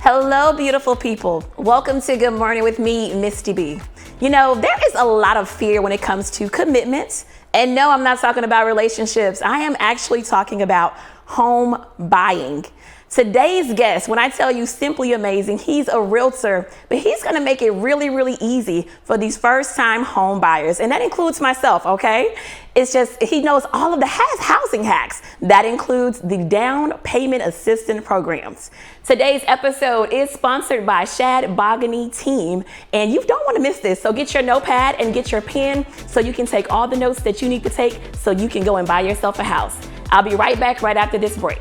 Hello, beautiful people. Welcome to Good Morning with me, Misty B. You know, there is a lot of fear when it comes to commitments. And no, I'm not talking about relationships. I am actually talking about home buying. Today's guest, when I tell you simply amazing, he's a realtor, but he's gonna make it really, really easy for these first-time home buyers. And that includes myself, okay? It's just, he knows all of the housing hacks. That includes the down payment assistance programs. Today's episode is sponsored by Shad Bogany Team, and you don't wanna miss this. So get your notepad and get your pen so you can take all the notes that you need to take so you can go and buy yourself a house. I'll be right back right after this break.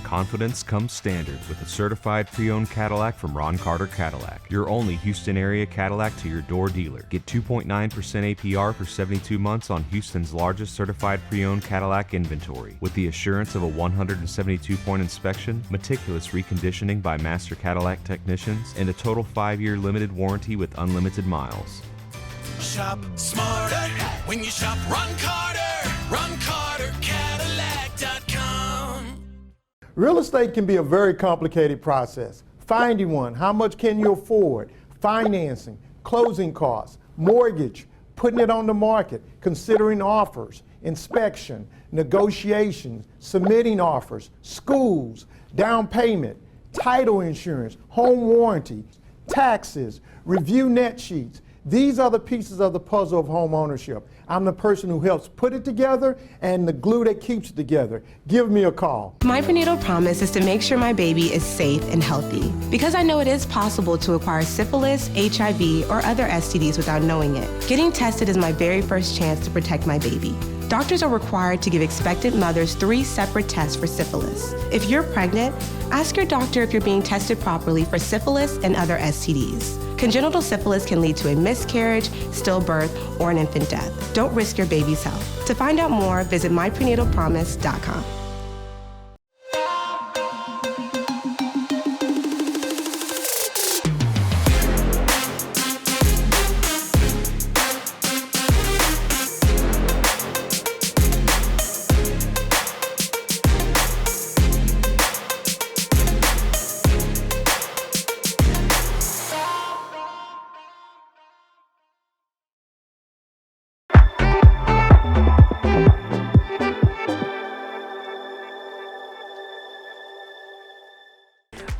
Confidence comes standard with a certified pre-owned Cadillac from Ron Carter Cadillac, your only Houston area Cadillac to your door dealer. Get 2.9% APR for 72 months on Houston's largest certified pre-owned Cadillac inventory, with the assurance of a 172-point inspection, meticulous reconditioning by master Cadillac technicians, and a total 5-year limited warranty with unlimited miles. Shop smarter when you shop Ron Carter. Ron Carter Cadillac.com. Real estate can be a very complicated process. Finding one, how much can you afford, financing, closing costs, mortgage, putting it on the market, considering offers, inspection, negotiations, submitting offers, schools, down payment, title insurance, home warranty, taxes, review net sheets. These are the pieces of the puzzle of home ownership. I'm the person who helps put it together and the glue that keeps it together. Give me a call. My prenatal promise is to make sure my baby is safe and healthy, because I know it is possible to acquire syphilis, HIV, or other STDs without knowing it. Getting tested is my very first chance to protect my baby. Doctors are required to give expectant mothers 3 separate tests for syphilis. If you're pregnant, ask your doctor if you're being tested properly for syphilis and other STDs. Congenital syphilis can lead to a miscarriage, stillbirth, or an infant death. Don't risk your baby's health. To find out more, visit myprenatalpromise.com.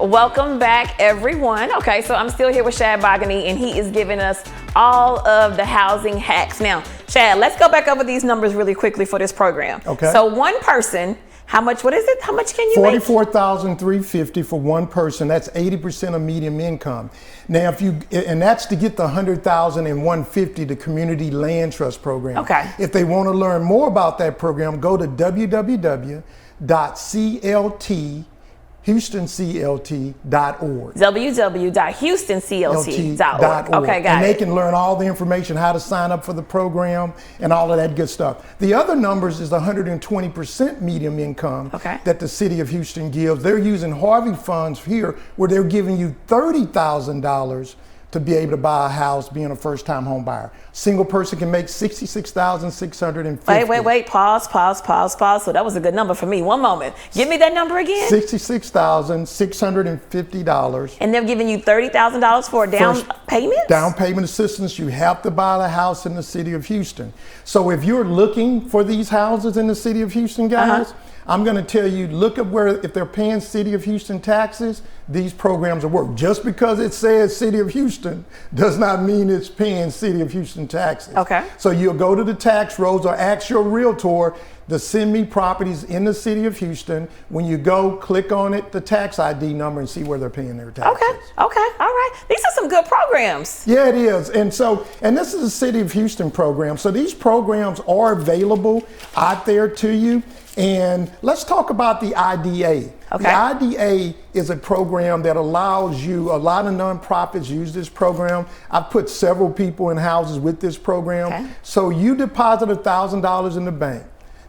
Welcome back, everyone. Okay, so I'm still here with Shad Bogany, and he is giving us all of the housing hacks. Now, Shad, let's go back over these numbers really quickly for this program. Okay. So one person, how much, what is it? How much can you make? $44,350 for one person. That's 80% of median income. Now, and that's to get the $100,000 and $150, the Community Land Trust program. Okay. If they want to learn more about that program, go to www.HoustonCLT.org. www.HoustonCLT.org. Okay, got and it. they can learn all the information, how to sign up for the program and all of that good stuff. The other numbers is 120% median income that the city of Houston gives. They're using Harvey funds here where they're giving you $30,000 to be able to buy a house being a first-time home buyer. Single person can make $66,650. Wait, pause. So that was a good number for me. One moment. Give me that number again. $66,650. And they're giving you $30,000 for a down payment? Down payment assistance. You have to buy the house in the city of Houston. So if you're looking for these houses in the city of Houston, guys, I'm going to tell you, look at where, if they're paying City of Houston taxes, these programs will work. Just because it says City of Houston does not mean it's paying City of Houston taxes. Okay. So you'll go to the tax rolls or ask your realtor to send me properties in the City of Houston. When you go, click on it, the tax ID number, and see where they're paying their taxes. Okay, all right. These are some good programs. Yeah, it is. And this is a City of Houston program. So these programs are available out there to you. And let's talk about the IDA. Okay. The IDA is a program that allows you, a lot of nonprofits use this program. I've put several people in houses with this program. Okay. So you deposit $1,000 in the bank.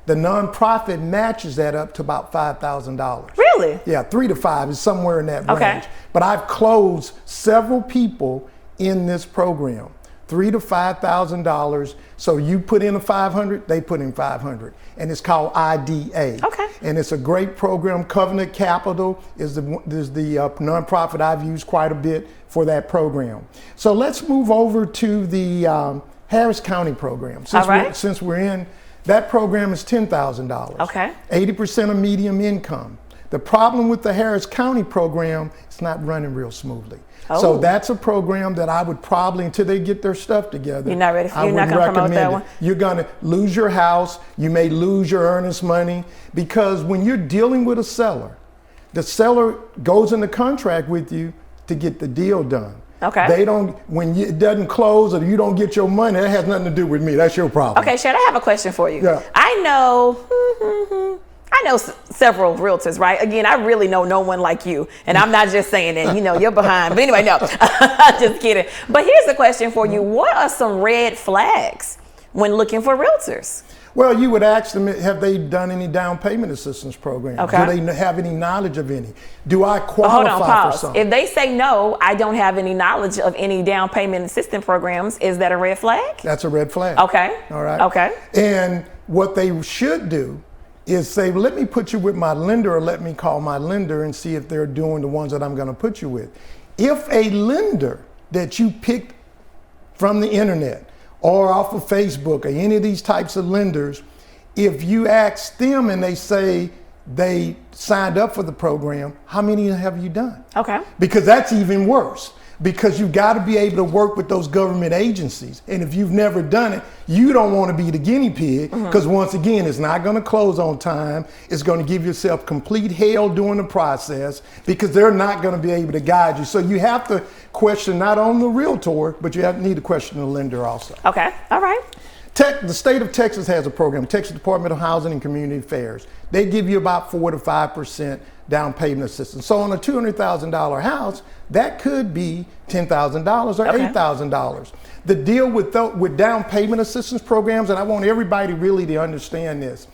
The nonprofit matches that up to about $5,000. Really? Yeah, 3 to 5 is somewhere in that Okay. range. But I've closed several people in this program. $3,000 to $5,000. So you put in a 500, they put in 500, and it's called IDA. Okay. And it's a great program. Covenant Capital is the nonprofit I've used quite a bit for that program. So let's move over to the Harris County program. Since we're in, that program is $10,000. Okay. 80% of median income. The problem with the Harris County program, it's not running real smoothly. Oh. So that's a program that I would probably, until they get their stuff together, You're not ready for, I you're not would going to promote recommend that it. one? You're going to lose your house. You may lose your earnest money, because when you're dealing with a seller, the seller goes into contract with you to get the deal done. Okay. They don't, it doesn't close or you don't get your money, that has nothing to do with me. That's your problem. Okay, Shad, I have a question for you. Yeah. I know several realtors, right? Again, I really know no one like you, and I'm not just saying that, you're behind. But anyway, no, just kidding. But here's the question for you. What are some red flags when looking for realtors? Well, you would ask them, have they done any down payment assistance programs? Okay. Do they have any knowledge of any? Do I Hold qualify on, for pause. something? If they say no, I don't have any knowledge of any down payment assistance programs, is that a red flag? That's a red flag. Okay. All right. Okay. And what they should do is say, let me put you with my lender, or let me call my lender and see if they're doing the ones that I'm going to put you with. If a lender that you picked from the internet or off of Facebook or any of these types of lenders, if you ask them and they say they signed up for the program, how many have you done? Okay. Because that's even worse. Because you've got to be able to work with those government agencies. And if you've never done it, you don't want to be the guinea pig, because once again, it's not going to close on time. It's going to give yourself complete hell during the process, because they're not going to be able to guide you. So you have to question not only the realtor, but you need to question the lender also. Okay. All right. The state of Texas has a program, Texas Department of Housing and Community Affairs. They give you about 4 to 5% down payment assistance. So on a $200,000 house, that could be $10,000 or Okay. $8,000. The deal with down payment assistance programs, and I want everybody really to understand this,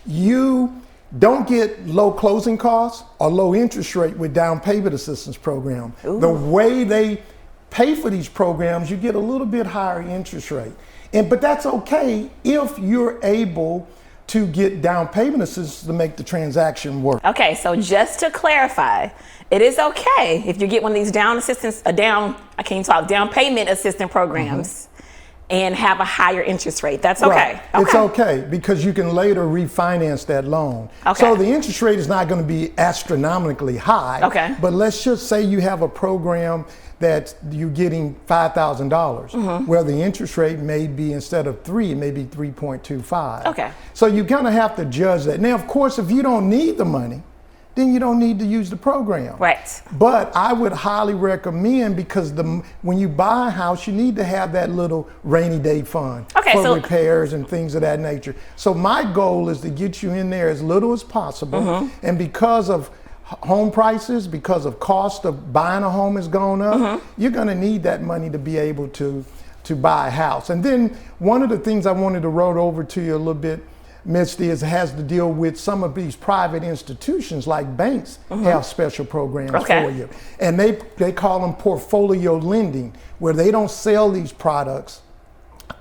you don't get low closing costs or low interest rate with down payment assistance program. Ooh. The way they pay for these programs, you get a little bit higher interest rate. But that's okay if you're able to get down payment assistance to make the transaction work. Okay, so just to clarify, it is okay if you get one of these down payment assistance programs and have a higher interest rate. That's okay. Right. It's okay, because you can later refinance that loan. Okay. So the interest rate is not going to be astronomically high. Okay. But let's just say you have a program that you're getting $5,000. Well, the interest rate may be, instead of 3, it may be 3.25. Okay. So you're going to have to judge that. Now, of course, if you don't need the money, then you don't need to use the program. Right. But I would highly recommend, because when you buy a house, you need to have that little rainy day fund for repairs and things of that nature. So my goal is to get you in there as little as possible. And because of home prices, because of cost of buying a home has gone up, you're going to need that money to be able to buy a house. And then one of the things I wanted to roll over to you a little bit, Misty, has to deal with some of these private institutions like banks have special programs for you. And they call them portfolio lending, where they don't sell these products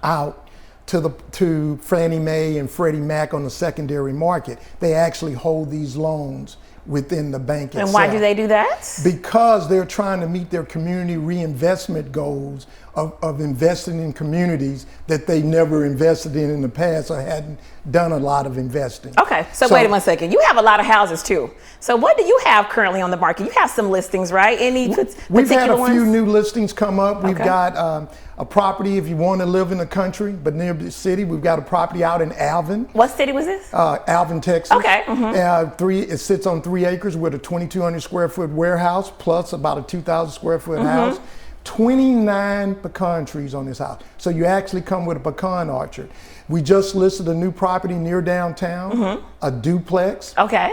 out to Fannie Mae and Freddie Mac on the secondary market. They actually hold these loans within the bank itself. And why do they do that? Because they're trying to meet their community reinvestment goals of investing in communities that they never invested in the past, or hadn't done a lot of investing. Okay, so wait 1 second. You have a lot of houses too. So what do you have currently on the market? You have some listings, right? Any particular ones? We've had a few new listings come up. We've Okay. got a property, if you want to live in the country but near the city. We've got a property out in Alvin. What city was this? Alvin, Texas. Okay. It sits on 3 acres with a 2,200 square foot warehouse plus about a 2,000 square foot house. 29 pecan trees on this house. So you actually come with a pecan orchard. We just listed a new property near downtown, a duplex. Okay.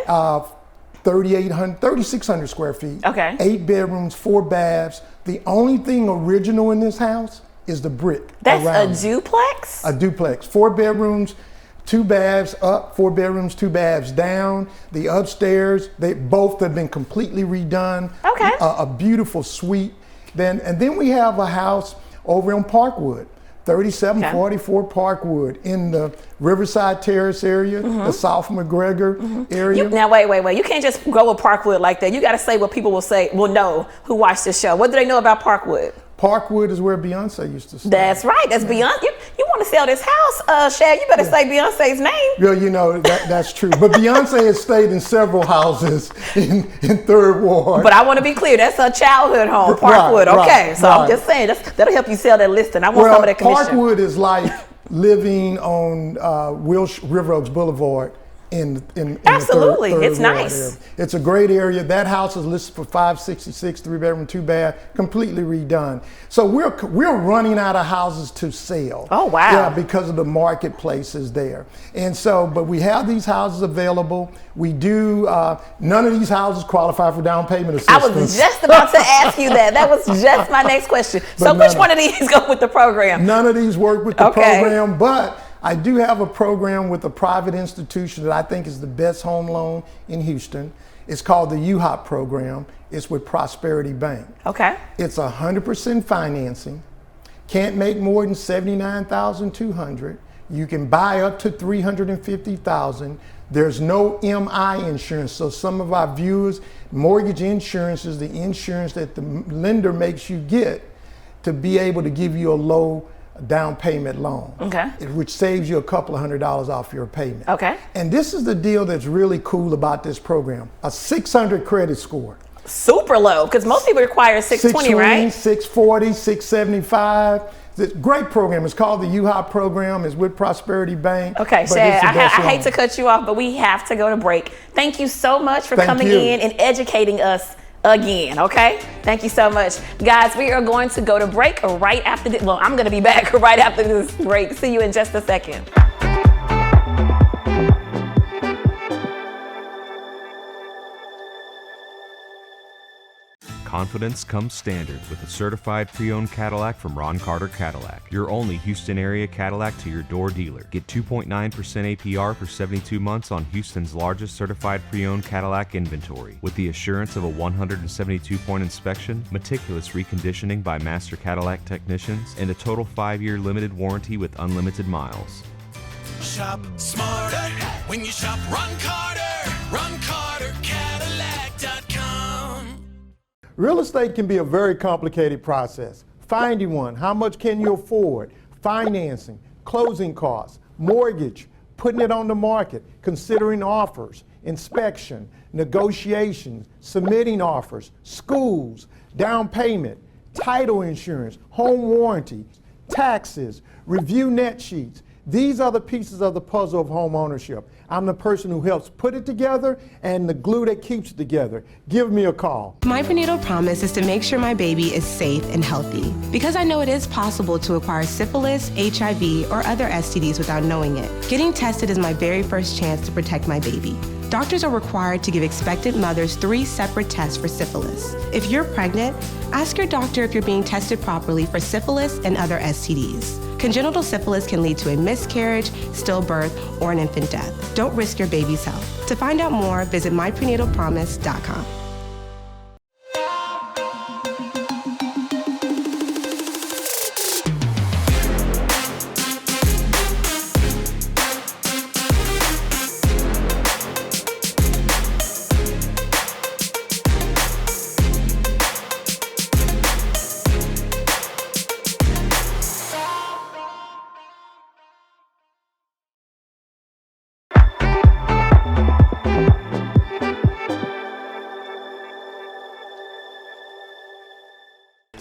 3,600 square feet. Okay. 8 bedrooms, 4 baths. The only thing original in this house is the brick. That's around a duplex? A duplex. 4 bedrooms, 2 baths up, 4 bedrooms, 2 baths down. The upstairs, they both have been completely redone. Okay. A beautiful suite. And then we have a house over in Parkwood. 3744 Parkwood in the Riverside Terrace area, the South McGregor area. Now wait. You can't just go with Parkwood like that. You got to say what people will know who watch this show. What do they know about Parkwood? Parkwood is where Beyonce used to stay. That's right. That's Beyonce. You want to sell this house, Shad? You better say Beyonce's name. Yeah, you know, that's true. But Beyonce has stayed in several houses in 3rd Ward. But I want to be clear. That's her childhood home, Parkwood. Okay, so I'm just saying that'll help you sell that listing. I want some of that commission. Parkwood is like living on River Oaks Boulevard in Absolutely, the third it's ward nice. area. It's a great area. That house is listed for $566, 3-bedroom, 2-bath, completely redone. So we're running out of houses to sell. Oh wow! Yeah, because of the marketplace is there. And so, but we have these houses available. We do. None of these houses qualify for down payment assistance. I was just about to ask you that. That was just my next question. So which one of these go with the program? None of these work with the program, but I do have a program with a private institution that I think is the best home loan in Houston. It's called the UHOP program. It's with Prosperity Bank. Okay. It's 100% financing. Can't make more than $79,200. You can buy up to $350,000. There's no MI insurance. So some of our viewers, mortgage insurance is the insurance that the lender makes you get to be able to give you a low down payment loan, which saves you a couple of $100s off your payment. Okay. And this is the deal that's really cool about this program. A 600 credit score. Super low, because most people require 620, right? 640, 675. It's a great program. It's called the UHOP program. It's with Prosperity Bank. Okay, Shad, I hate to cut you off, but we have to go to break. Thank you so much for coming in and educating us again, okay? Thank you so much. Guys, we are going to go to break right after this. Well, I'm going to be back right after this break. See you in just a second. Confidence comes standard with a certified pre-owned Cadillac from Ron Carter Cadillac, your only Houston area Cadillac to your door dealer. Get 2.9% APR for 72 months on Houston's largest certified pre-owned Cadillac inventory, with the assurance of a 172-point inspection, meticulous reconditioning by master Cadillac technicians, and a total 5-year limited warranty with unlimited miles. Shop smarter when you shop Ron Carter. RonCarterCadillac.com. Real estate can be a very complicated process. Finding one, how much can you afford, financing, closing costs, mortgage, putting it on the market, considering offers, inspection, negotiations, submitting offers, schools, down payment, title insurance, home warranty, taxes, review net sheets. These are the pieces of the puzzle of home ownership. I'm the person who helps put it together and the glue that keeps it together. Give me a call. My prenatal promise is to make sure my baby is safe and healthy, because I know it is possible to acquire syphilis, HIV, or other STDs without knowing it. Getting tested is my very first chance to protect my baby. Doctors are required to give expectant mothers 3 separate tests for syphilis. If you're pregnant, ask your doctor if you're being tested properly for syphilis and other STDs. Congenital syphilis can lead to a miscarriage, stillbirth, or an infant death. Don't risk your baby's health. To find out more, visit myprenatalpromise.com.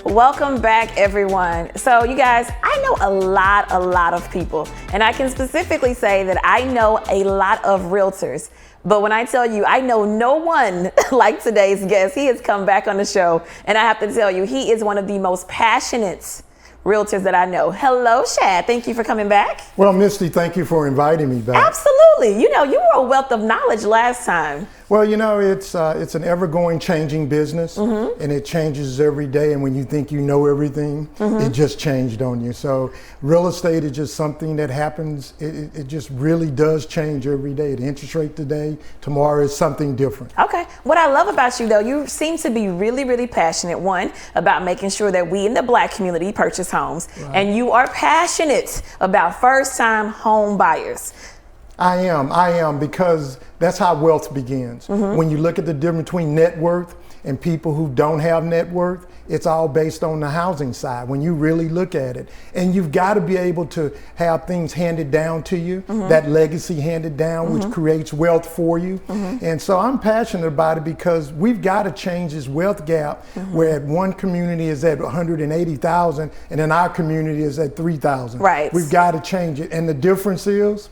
Welcome back, everyone. So you guys, I know a lot of people, and I can specifically say that I know a lot of realtors. But when I tell you, I know no one like today's guest. He has come back on the show, and I have to tell you, he is one of the most passionate realtors that I know. Hello, Shad. Thank you for coming back. Well, Misty, thank you for inviting me back. Absolutely. You know, you were a wealth of knowledge last time. Well, you know, it's an ever-going, changing business, and it changes every day. And when you think you know everything, it just changed on you. So real estate is just something that happens. It just really does change every day. The interest rate today, tomorrow is something different. Okay. What I love about you, though, you seem to be really, really passionate, one, about making sure that we in the Black community purchase homes, and you are passionate about first-time home buyers. I am, because that's how wealth begins. When you look at the difference between net worth and people who don't have net worth, it's all based on the housing side when you really look at it. And you've got to be able to have things handed down to you, that legacy handed down, which creates wealth for you. And so I'm passionate about it because we've got to change this wealth gap where one community is at 180,000 and then our community is at 3,000. Right. We've got to change it. And the difference is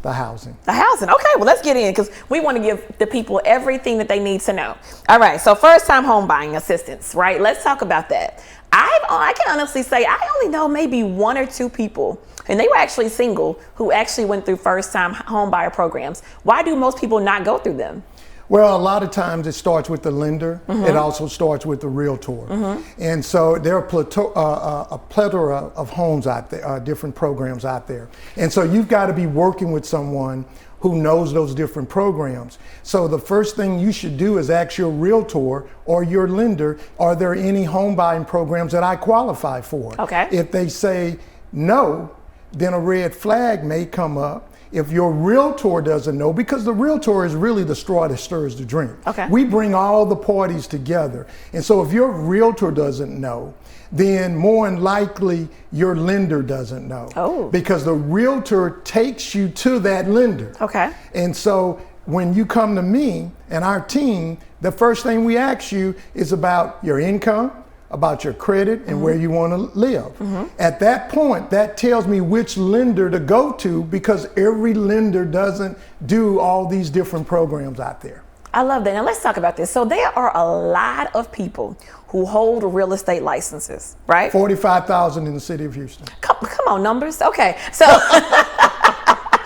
the housing. The housing. Okay, well, let's get in because we want to give the people everything that they need to know. All right, so first-time home buying assistance, right? Let's talk about that. I can honestly say I only know maybe one or two people, and they were actually single, who actually went through first-time home buyer programs. Why do most people not go through them? Well, a lot of times it starts with the lender. It also starts with the realtor. And so there are a plethora of homes out there, different programs out there. And so you've got to be working with someone who knows those different programs. So the first thing you should do is ask your realtor or your lender, are there any home buying programs that I qualify for? Okay. If they say no, then a red flag may come up. If your realtor doesn't know, because the realtor is really the straw that stirs the drink. Okay. We bring all the parties together. And so if your realtor doesn't know, then more than likely your lender doesn't know. Oh. Because the realtor takes you to that lender. Okay. And so when you come to me and our team, the first thing we ask you is about your income, about your credit, and where you want to live. At that point, that tells me which lender to go to, because every lender doesn't do all these different programs out there. I love that. Now let's talk about this. So there are a lot of people who hold real estate licenses, right? 45,000 in the city of Houston. Come on, numbers. Okay, so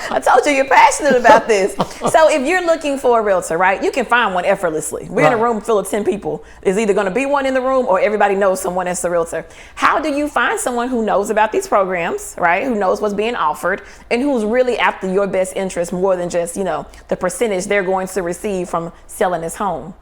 I told you you're passionate about this. So if you're looking for a realtor, right, you can find one effortlessly. We're in a room full of 10 people. There's either going to be one in the room or everybody knows someone that's a realtor. How do you find someone who knows about these programs, right, who knows what's being offered, and who's really after your best interest more than just, you know, the percentage they're going to receive from selling this home?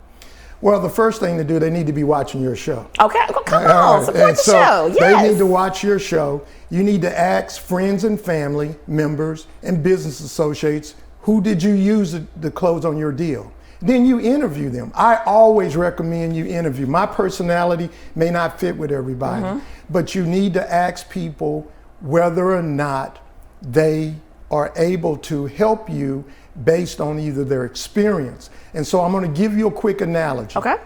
Well, the first thing to do, they need to be watching your show. Okay, well, come on, support the show. Yes. They need to watch your show. You need to ask friends and family members and business associates, who did you use to close on your deal? Then you interview them. I always recommend you interview. My personality may not fit with everybody, but you need to ask people whether or not they are able to help you based on either their experience. And so I'm going to give you a quick analogy. Okay.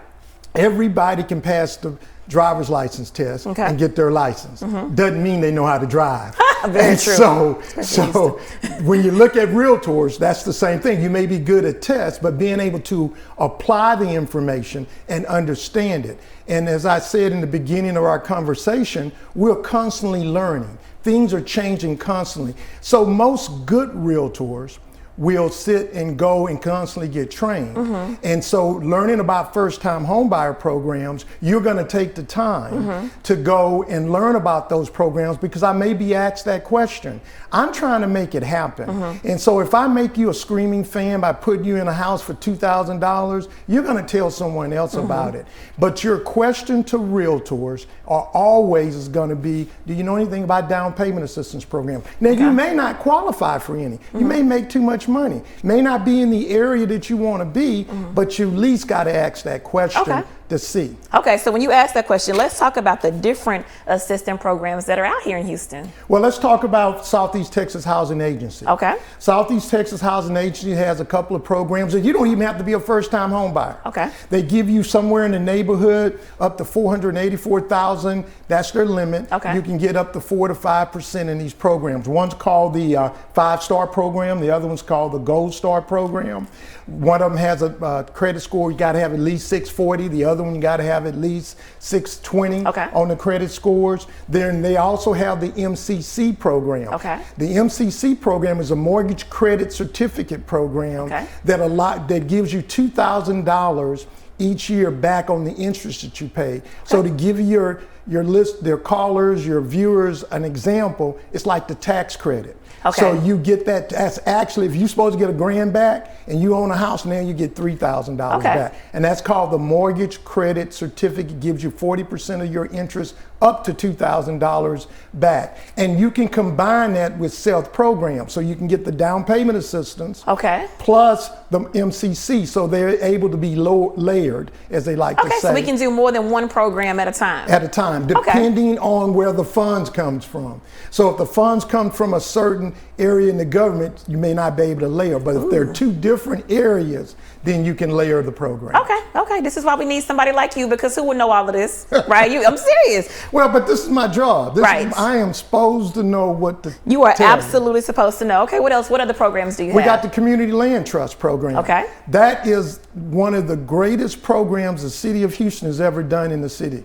Everybody can pass the driver's license test and get their license. Doesn't mean they know how to drive. Very and true. So when you look at realtors, that's the same thing. You may be good at tests, but being able to apply the information and understand it. And as I said in the beginning of our conversation, we're constantly learning. Things are changing constantly. So most good realtors will sit and go and constantly get trained. And so learning about first-time homebuyer programs, you're gonna take the time to go and learn about those programs, because I may be asked that question. I'm trying to make it happen. And so if I make you a screaming fan by putting you in a house for $2,000, you're gonna tell someone else about it. But your question to realtors are always is gonna be, do you know anything about down payment assistance program? Now you may not qualify for any. You may make too much money. May not be in the area that you want to be, but you at least got to ask that question to see. Okay, so when you ask that question, let's talk about the different assistant programs that are out here in Houston. Well, let's talk about Southeast Texas Housing Agency. Okay. Southeast Texas Housing Agency has a couple of programs that you don't even have to be a first-time home buyer. Okay. They give you somewhere in the neighborhood up to $484,000. That's their limit. Okay. You can get up to 4 to 5% in these programs. One's called the 5-star program. The other one's called the Gold Star program. One of them has a credit score. You got to have at least 640. The other other one you got to have at least 620 Okay. on the credit scores. Then they also have the MCC program. Okay. The MCC program is a mortgage credit certificate program Okay. that gives you $2,000 each year back on the interest that you pay. So to give your list, their callers, your viewers an example, it's like the tax credit. Okay. So you get that. That's actually, if you're supposed to get $1,000 back and you own a house now, you get $3,000 Okay. back. And that's called the mortgage credit certificate. Gives you 40% of your interest up to $2,000 back. And you can combine that with SELF programs. So you can get the down payment assistance Okay. plus the MCC. So they're able to be layered, as they like to Okay, say. so we can do more than one program at a time. At a time, depending on where the funds comes from. So if the funds come from a certain area in the government, you may not be able to layer. But if they're two different areas, then you can layer the program. Okay. This is why we need somebody like you, because who would know all of this, right? I'm serious. Well, but this is my job. Right. I am supposed to know what to You are tell absolutely supposed to know. Okay, what else? What other programs do you We have? got the Community Land Trust program. Okay. That is one of the greatest programs the city of Houston has ever done in the city.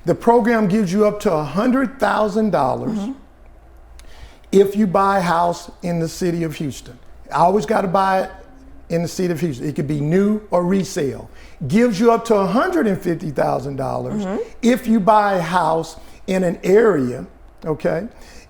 The program gives you up to $100,000 if you buy a house in the city of Houston. I always got to buy it in the city of Houston. It could be new or resale. Gives you up to $150,000 if you buy a house in an area,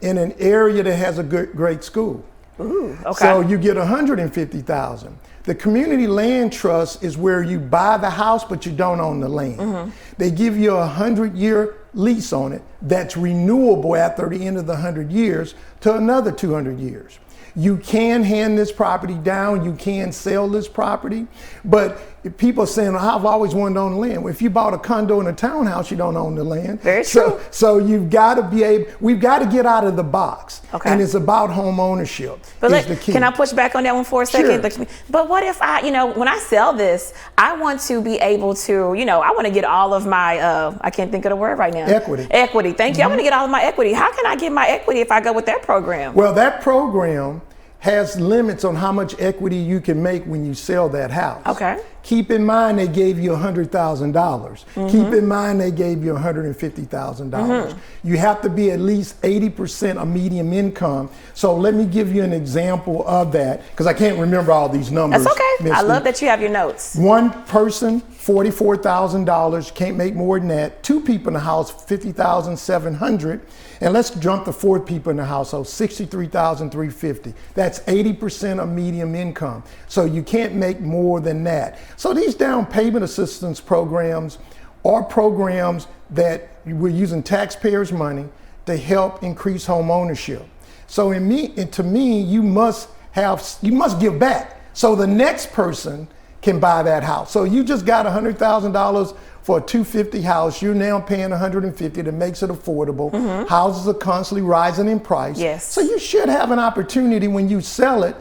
in an area that has a great school. Ooh, okay. So you get $150,000. The Community Land Trust is where you buy the house, but you don't own the land. They give you a 100-year lease on it that's renewable after the end of the 100 years to another 200 years. You can hand this property down, you can sell this property, but people are saying, I've always wanted to own the land. Well, if you bought a condo and a townhouse, you don't own the land. Very true. So you've got to be able, we've got to get out of the box. Okay. And it's about home ownership But is the key. can I push back on that one for a second? Sure. But what if when I sell this, I want to be able to, I want to get all of my, I can't think of the word right now. Equity. Equity, thank you. I want to get all of my equity. How can I get my equity if I go with that program? Well, that program has limits on how much equity you can make when you sell that house. Okay. Keep in mind they gave you $100,000. Keep in mind they gave you $150,000. You have to be at least 80% of median income. So let me give you an example of that, because I can't remember all these numbers. That's okay. I Misty. love that you have your notes. One person, $44,000, can't make more than that. Two people in the house, $50,700. And let's jump to four people in the household, $63,350. That's 80% of median income. So you can't make more than that. So these down payment assistance programs are programs that we're using taxpayers' money to help increase home ownership. So to me, you must give back. So the next person can buy that house. So you just got $100,000 for a $250 house. You're now paying $150. That makes it affordable. Houses are constantly rising in price. Yes. So you should have an opportunity when you sell it.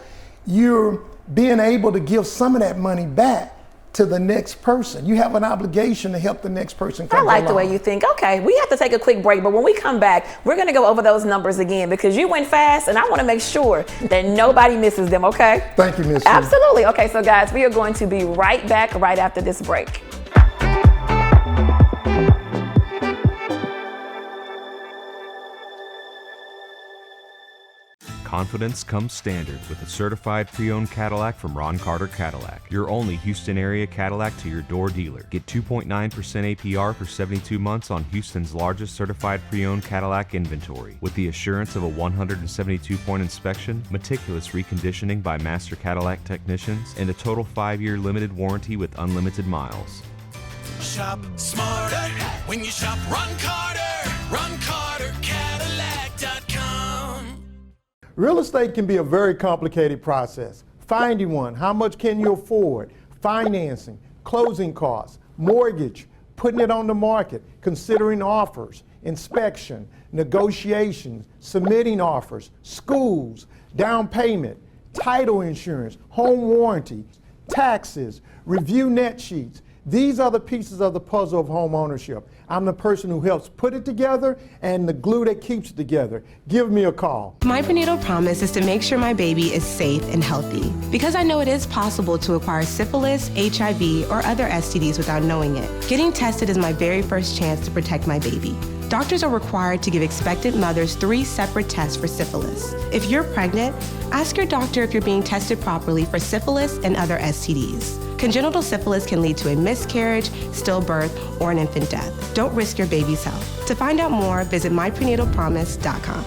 You're being able to give some of that money back to the next person. You have an obligation to help the next person come I like along. the way you think. Okay, we have to take a quick break, but when we come back, we're going to go over those numbers again, because you went fast and I want to make sure that nobody misses them, okay? Thank you, Ms. Absolutely. Okay, so guys, we are going to be right back right after this break. Confidence comes standard with a certified pre-owned Cadillac from Ron Carter Cadillac, your only Houston area Cadillac to your door dealer. Get 2.9% APR for 72 months on Houston's largest certified pre-owned Cadillac inventory, with the assurance of a 172-point inspection, meticulous reconditioning by master Cadillac technicians, and a total 5-year limited warranty with unlimited miles. Shop smarter when you shop Ron Carter. RonCarterCadillac.com. Real estate can be a very complicated process. Finding one, how much can you afford, financing, closing costs, mortgage, putting it on the market, considering offers, inspection, negotiations, submitting offers, schools, down payment, title insurance, home warranty, taxes, review net sheets. These are the pieces of the puzzle of home ownership. I'm the person who helps put it together and the glue that keeps it together. Give me a call. My prenatal promise is to make sure my baby is safe and healthy because I know it is possible to acquire syphilis, HIV, or other STDs without knowing it. Getting tested is my very first chance to protect my baby. Doctors are required to give expectant mothers 3 separate tests for syphilis. If you're pregnant, ask your doctor if you're being tested properly for syphilis and other STDs. Congenital syphilis can lead to a miscarriage, stillbirth, or an infant death. Don't risk your baby's health. To find out more, visit myprenatalpromise.com.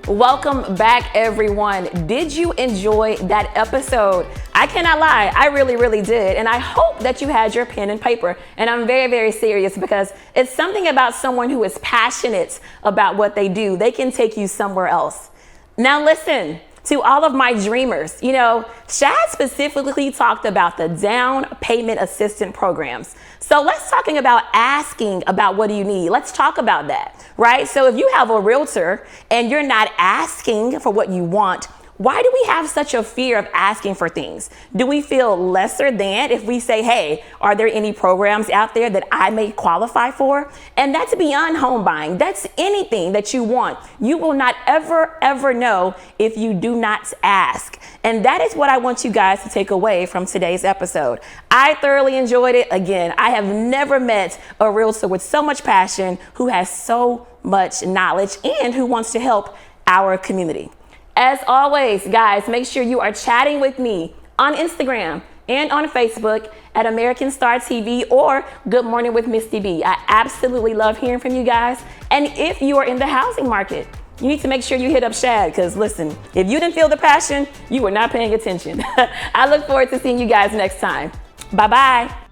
Welcome back, everyone. Did you enjoy that episode? I cannot lie, I really did. And I hope that you had your pen and paper. And I'm very serious because it's something about someone who is passionate about what they do. They can take you somewhere else. Now listen, to all of my dreamers, you know, Shad specifically talked about the down payment assistance programs. So let's talking about asking about what do you need. Let's talk about that, right? So if you have a realtor and you're not asking for what you want, why do we have such a fear of asking for things? Do we feel lesser than if we say, hey, are there any programs out there that I may qualify for? And that's beyond home buying. That's anything that you want. You will not ever know if you do not ask. And that is what I want you guys to take away from today's episode. I thoroughly enjoyed it. Again, I have never met a realtor with so much passion, who has so much knowledge, and who wants to help our community. As always, guys, make sure you are chatting with me on Instagram and on Facebook at American Star TV or Good Morning with Misty B. I absolutely love hearing from you guys. And if you are in the housing market, you need to make sure you hit up Shad, because listen, if you didn't feel the passion, you were not paying attention. I look forward to seeing you guys next time. Bye-bye.